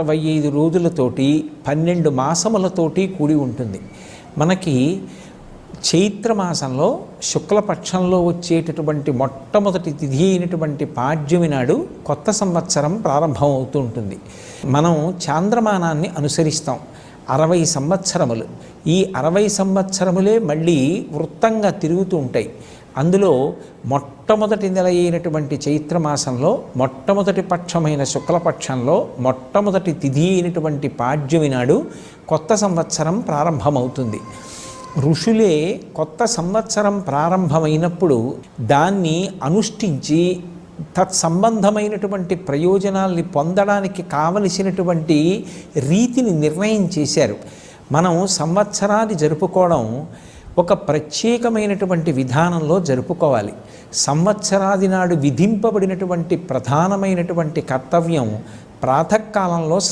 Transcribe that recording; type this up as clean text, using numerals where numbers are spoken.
25 రోజులతోటి 12 మాసములతోటి కూడి ఉంటుంది. మనకి చైత్రమాసంలో శుక్లపక్షంలో వచ్చేటటువంటి మొట్టమొదటి తిథి అయినటువంటి పాడ్యమి నాడు కొత్త సంవత్సరం ప్రారంభం అవుతూ ఉంటుంది. మనం చాంద్రమానాన్ని అనుసరిస్తాం. 60 సంవత్సరములు. ఈ 60 సంవత్సరములే మళ్ళీ వృత్తంగా తిరుగుతూ ఉంటాయి. అందులో మొట్టమొదటి నెల అయినటువంటి చైత్రమాసంలో మొట్టమొదటి పక్షమైన శుక్లపక్షంలో మొట్టమొదటి తిథి అయినటువంటి పాడ్యమి నాడు కొత్త సంవత్సరం ప్రారంభమవుతుంది. ఋషులే కొత్త సంవత్సరం ప్రారంభమైనప్పుడు దాన్ని అనుష్ఠించి తత్సంబంధమైనటువంటి ప్రయోజనాల్ని పొందడానికి కావలసినటువంటి రీతిని నిర్ణయం చేశారు. మనం సంవత్సరాన్ని జరుపుకోవడం ఒక ప్రత్యేకమైనటువంటి విధానంలో జరుపుకోవాలి. సంవత్సరాది నాడు విధింపబడినటువంటి ప్రధానమైనటువంటి కర్తవ్యం ప్రాతకాలంలో